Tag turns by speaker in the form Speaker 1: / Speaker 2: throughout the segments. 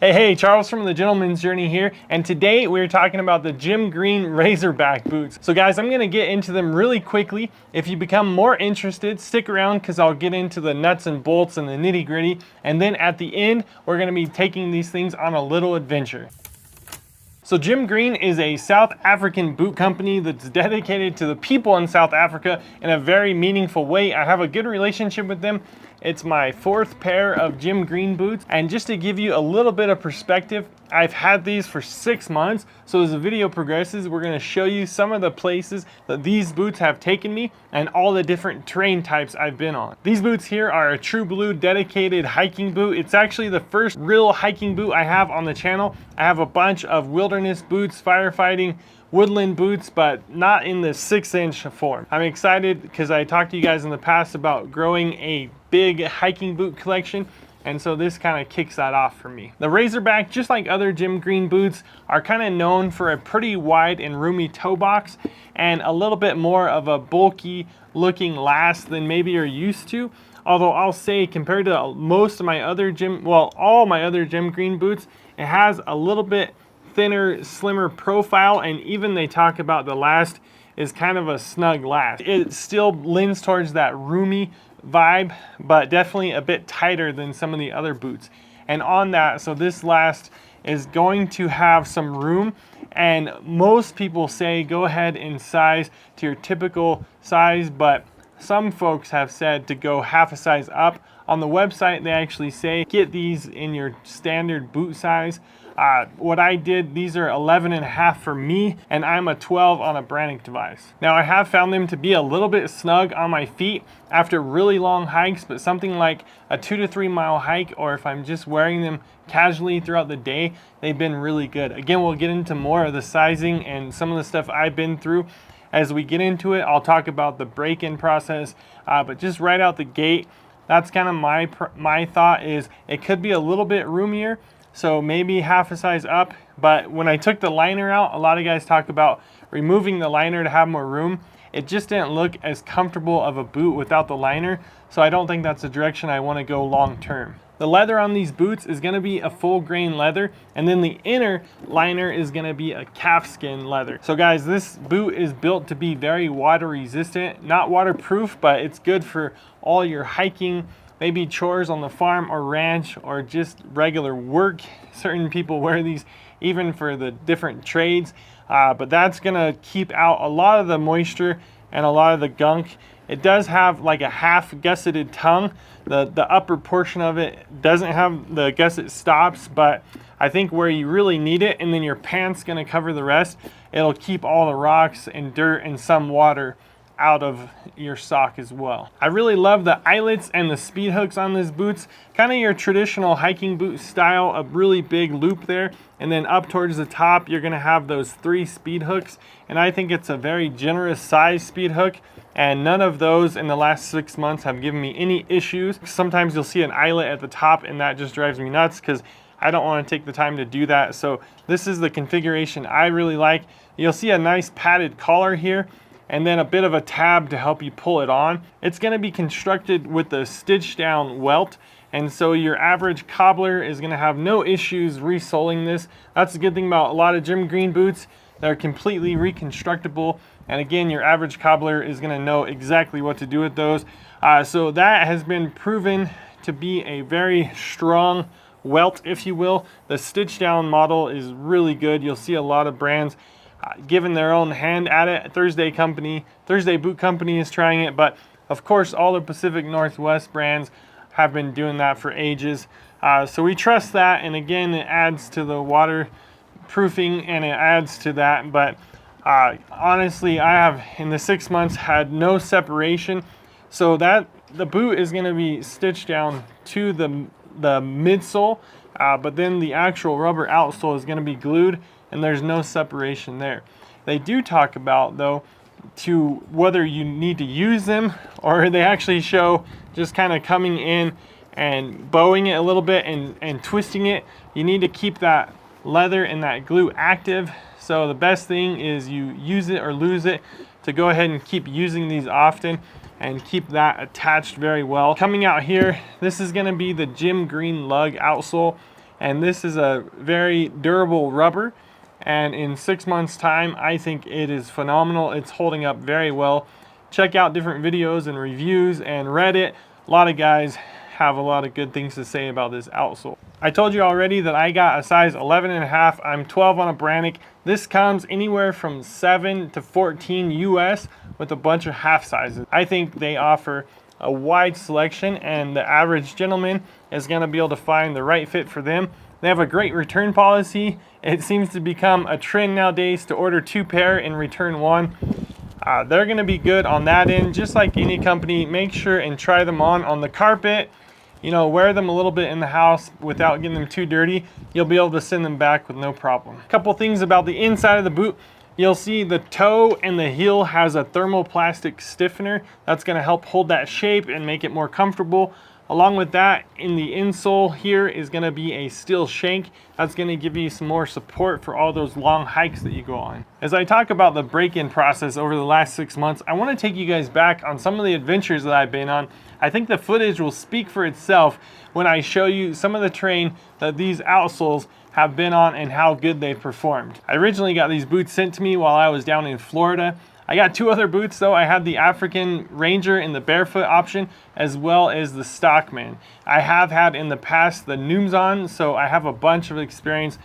Speaker 1: Hey, Charles from the Gentleman's Journey here, and today we're talking about the Jim Green Razorback boots. So guys, I'm gonna get into them really quickly. If you become more interested, stick around because I'll get into the nuts and bolts and the nitty gritty, and then at the end, we're gonna be taking these things on a little adventure. So Jim Green is a South African boot company that's dedicated to the people in South Africa in a very meaningful way. I have a good relationship with them. It's my fourth pair of Jim Green boots. And just to give you a little bit of perspective, I've had these for 6 months. So as the video progresses, we're gonna show you some of the places that these boots have taken me and all the different terrain types I've been on. These boots here are a true blue dedicated hiking boot. It's actually the first real hiking boot I have on the channel. I have a bunch of wilderness boots, firefighting, woodland boots, but not in the 6-inch form. I'm excited because I talked to you guys in the past about growing a big hiking boot collection, and so this kind of kicks that off for me. The Razorback, just like other Jim Green boots, are kind of known for a pretty wide and roomy toe box and a little bit more of a bulky looking last than maybe you're used to. Although I'll say compared to most of my other all my other Jim Green boots, it has a little bit thinner, slimmer profile, and even they talk about the last is kind of a snug last. It still leans towards that roomy vibe, but definitely a bit tighter than some of the other boots. And on that, so this last is going to have some room, and most people say go ahead and size to your typical size, but some folks have said to go half a size up. On the website, they actually say get these in your standard boot size. What I did, these are 11.5 for me, and I'm a 12 on a Brannick device. Now I have found them to be a little bit snug on my feet after really long hikes, but something like a 2 to 3 mile hike, or if I'm just wearing them casually throughout the day, they've been really good. Again, we'll get into more of the sizing and some of the stuff I've been through. As we get into it, I'll talk about the break-in process, but just right out the gate, that's kind of my thought is it could be a little bit roomier, so maybe half a size up. But when I took the liner out, a lot of guys talk about removing the liner to have more room. It just didn't look as comfortable of a boot without the liner, so I don't think that's the direction I want to go long term. The leather on these boots is going to be a full grain leather, and then the inner liner is going to be a calfskin leather. So guys, this boot is built to be very water resistant, not waterproof, but it's good for all your hiking, maybe chores on the farm or ranch, or just regular work. Certain people wear these even for the different trades, but that's gonna keep out a lot of the moisture and a lot of the gunk. It does have like a half gusseted tongue. The upper portion of it doesn't have the gusset stops, but I think where you really need it, and then your pants gonna cover the rest, it'll keep all the rocks and dirt and some water out of your sock as well. I really love the eyelets and the speed hooks on these boots. Kind of your traditional hiking boot style, a really big loop there, and then up towards the top you're gonna have those 3 speed hooks, and I think it's a very generous size speed hook, and none of those in the last 6 months have given me any issues. Sometimes you'll see an eyelet at the top and that just drives me nuts because I don't want to take the time to do that. So this is the configuration I really like. You'll see a nice padded collar here, and then a bit of a tab to help you pull it on. It's going to be constructed with the stitch down welt, and so your average cobbler is going to have no issues resoling this. That's the good thing about a lot of Jim Green boots. They're completely reconstructible, and again, your average cobbler is going to know exactly what to do with those. So that has been proven to be a very strong welt, if you will. The stitch down model is really good. You'll see a lot of brands given their own hand at it. Thursday Boot Company is trying it, but of course all the Pacific Northwest brands have been doing that for ages. So we trust that, and again, it adds to the waterproofing and it adds to that. But honestly, I have in the 6 months had no separation, so that the boot is going to be stitched down to the midsole, but then the actual rubber outsole is going to be glued, and there's no separation there. They do talk about, though, to whether you need to use them, or they actually show just kind of coming in and bowing it a little bit and twisting it. You need to keep that leather and that glue active. So the best thing is you use it or lose it, to go ahead and keep using these often and keep that attached very well. Coming out here, this is going to be the Jim Green lug outsole. and this is a very durable rubber. And in 6 months time, I think it is phenomenal. It's holding up very well. Check out different videos and reviews and Reddit. A lot of guys have a lot of good things to say about this outsole. I told you already that I got a size 11.5. I'm 12 on a Brannick. This comes anywhere from 7 to 14 US with a bunch of half sizes. I think they offer a wide selection, and the average gentleman is going to be able to find the right fit for them. They have a great return policy. It seems to become a trend nowadays to order 2 pair and return 1. They're going to be good on that end. Just like any company, make sure and try them on the carpet. You know, wear them a little bit in the house without getting them too dirty. You'll be able to send them back with no problem. A couple things about the inside of the boot. You'll see the toe and the heel has a thermoplastic stiffener. That's going to help hold that shape and make it more comfortable. Along with that, in the insole here is going to be a steel shank. That's going to give you some more support for all those long hikes that you go on. As I talk about the break-in process over the last 6 months, I want to take you guys back on some of the adventures that I've been on. I think the footage will speak for itself when I show you some of the terrain that these outsoles have been on and how good they've performed. I originally got these boots sent to me while I was down in Florida. I got 2 other boots though. I had the African Ranger in the barefoot option, as well as the Stockman. I have had in the past the Noomzon, so I have a bunch of experience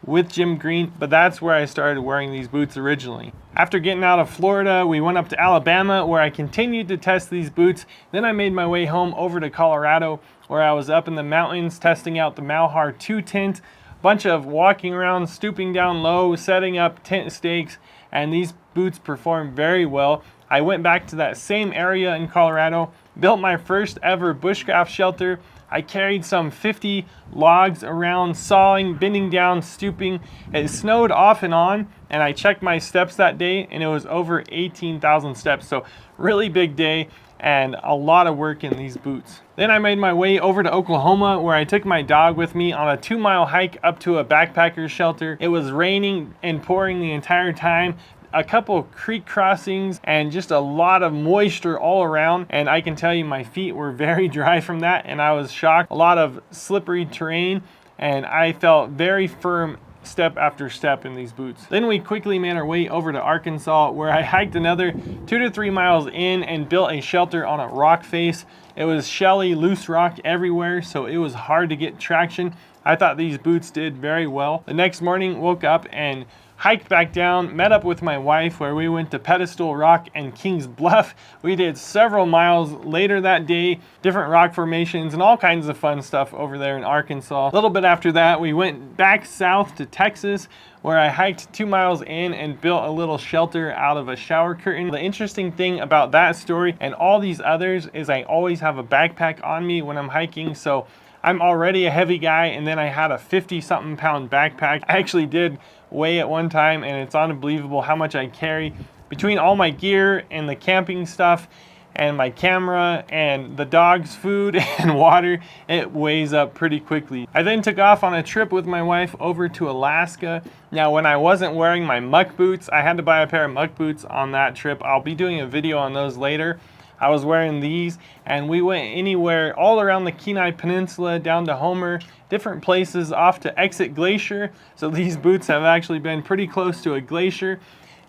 Speaker 1: with Jim Green, but that's where I started wearing these boots originally. After getting out of Florida, we went up to Alabama, where I continued to test these boots. Then I made my way home over to Colorado, where I was up in the mountains testing out the Malhar 2 tent. Bunch of walking around, stooping down low, setting up tent stakes, and these boots perform very well. I went back to that same area in Colorado, built my first ever bushcraft shelter. I carried some 50 logs around, sawing, bending down, stooping. It snowed off and on, and I checked my steps that day, and it was over 18,000 steps. So really big day and a lot of work in these boots. Then I made my way over to Oklahoma, where I took my dog with me on a 2-mile hike up to a backpacker's shelter. It was raining and pouring the entire time. A couple creek crossings and just a lot of moisture all around, and I can tell you my feet were very dry from that, and I was shocked. A lot of slippery terrain, and I felt very firm step after step in these boots. Then we quickly made our way over to Arkansas, where I hiked another 2 to 3 miles in and built a shelter on a rock face. It was shelly, loose rock everywhere, so it was hard to get traction. I thought these boots did very well. The next morning, woke up and hiked back down, met up with my wife, where we went to Pedestal Rock and King's Bluff. We did several miles later that day, different rock formations and all kinds of fun stuff over there in Arkansas. A little bit after that, we went back south to Texas, where I hiked 2 miles in and built a little shelter out of a shower curtain. The interesting thing about that story and all these others is I always have a backpack on me when I'm hiking, so I'm already a heavy guy, and then I had a 50-something pound backpack. I actually did weigh at one time, and it's unbelievable how much I carry. Between all my gear and the camping stuff and my camera and the dog's food and water, it weighs up pretty quickly. I then took off on a trip with my wife over to Alaska. Now, when I wasn't wearing my muck boots, I had to buy a pair of muck boots on that trip. I'll be doing a video on those later. I was wearing these, and we went anywhere all around the Kenai Peninsula, down to Homer, different places off to Exit Glacier. So these boots have actually been pretty close to a glacier,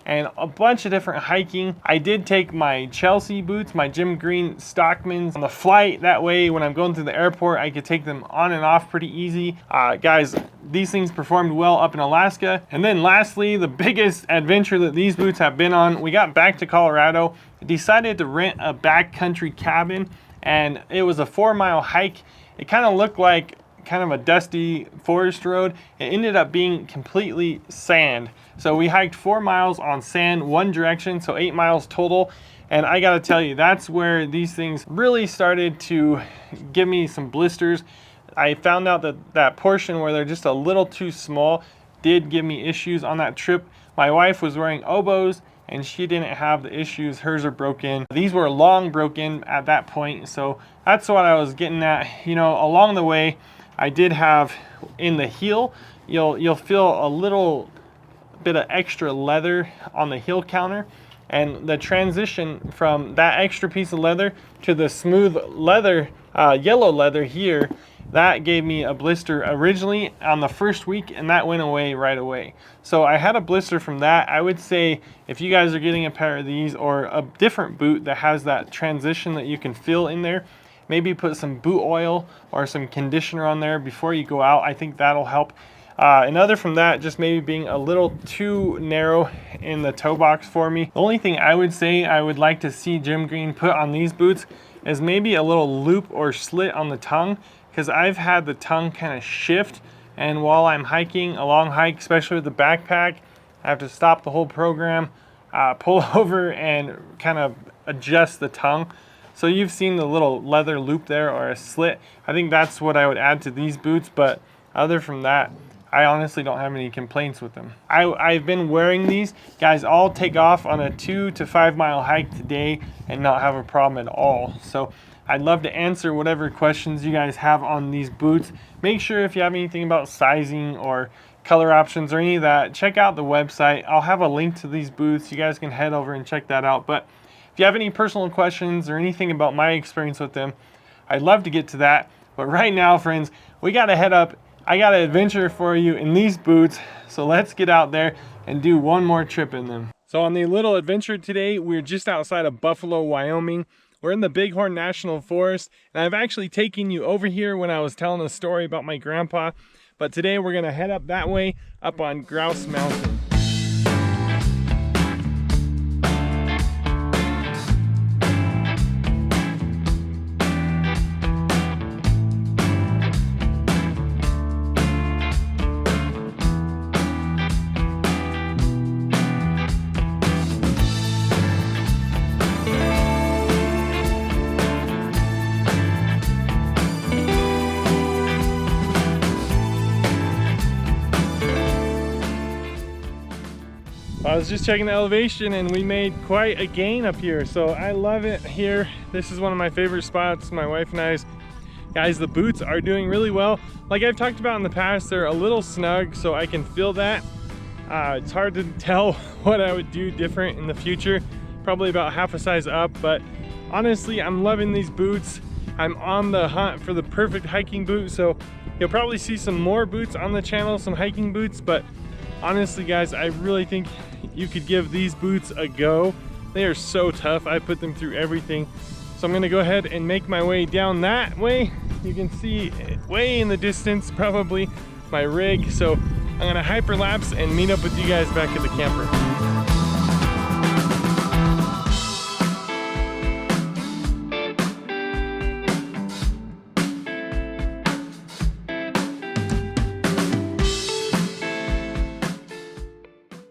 Speaker 1: and a bunch of different hiking. I did take my Chelsea boots, my Jim Green Stockmans, on the flight. That way, when I'm going through the airport, I could take them on and off pretty easy. Guys, these things performed well up in Alaska. And then lastly, the biggest adventure that these boots have been on, we got back to Colorado, decided to rent a backcountry cabin, and it was a 4-mile hike. It kind of looked like kind of a dusty forest road. It ended up being completely sand. So we hiked 4 miles on sand one direction, so 8 miles total. And I gotta tell you, that's where these things really started to give me some blisters. I found out that that portion where they're just a little too small did give me issues on that trip. My wife was wearing oboes and she didn't have the issues. Hers are broken. These were long broken at that point. So that's what I was getting at. You know, along the way, I did have in the heel, you'll feel a little bit of extra leather on the heel counter, and the transition from that extra piece of leather to the smooth leather, yellow leather here, that gave me a blister originally on the first week, and that went away right away. So I had a blister from that. I would say if you guys are getting a pair of these or a different boot that has that transition that you can feel in there, maybe put some boot oil or some conditioner on there before you go out. I think that'll help. And other from that, just maybe being a little too narrow in the toe box for me. The only thing I would say I would like to see Gym Green put on these boots is maybe a little loop or slit on the tongue, because I've had the tongue kind of shift, and while I'm hiking a long hike, especially with the backpack, I have to stop the whole program, pull over and kind of adjust the tongue. So you've seen the little leather loop there or a slit. I think that's what I would add to these boots, but other from that, I honestly don't have any complaints with them. I've been wearing these. Guys, I'll take off on a 2 to 5 mile hike today and not have a problem at all. So I'd love to answer whatever questions you guys have on these boots. Make sure if you have anything about sizing or color options or any of that, check out the website. I'll have a link to these boots. You guys can head over and check that out. But if you have any personal questions or anything about my experience with them, I'd love to get to that. But right now, friends, we gotta head up. I got an adventure for you in these boots. So let's get out there and do one more trip in them. So on the little adventure today, we're just outside of Buffalo, Wyoming. We're in the Bighorn National Forest, and I've actually taken you over here when I was telling a story about my grandpa. But today we're gonna head up that way, up on Grouse Mountain. I was just checking the elevation and we made quite a gain up here, so I love it here. This is one of my favorite spots, my wife and I's. Guys, the boots are doing really well. Like I've talked about in the past, they're a little snug, so I can feel that. It's hard to tell what I would do different in the future, probably about half a size up, but honestly, I'm loving these boots. I'm on the hunt for the perfect hiking boot, so you'll probably see some more boots on the channel, some hiking boots, but honestly guys, I really think you could give these boots a go. They are so tough. I put them through everything. So I'm gonna go ahead and make my way down that way. You can see way in the distance probably my rig. So I'm gonna hyperlapse and meet up with you guys back at the camper.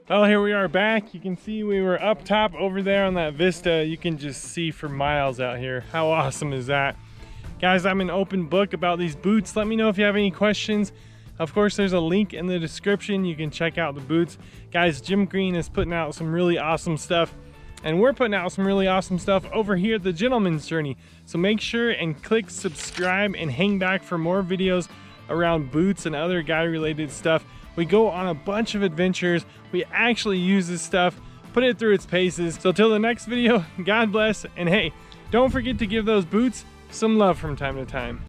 Speaker 1: Well, here we are back. You can see we were up top over there on that vista. You can just see for miles out here. How awesome is that? Guys, I'm an open book about these boots. Let me know if you have any questions. Of course, there's a link in the description. You can check out the boots. Guys, Gym Green is putting out some really awesome stuff, and we're putting out some really awesome stuff over here at the Gentleman's Journey. So make sure and click subscribe and hang back for more videos around boots and other guy related stuff. We go on a bunch of adventures. We actually use this stuff, put it through its paces. So till the next video, God bless, and hey, don't forget to give those boots some love from time to time.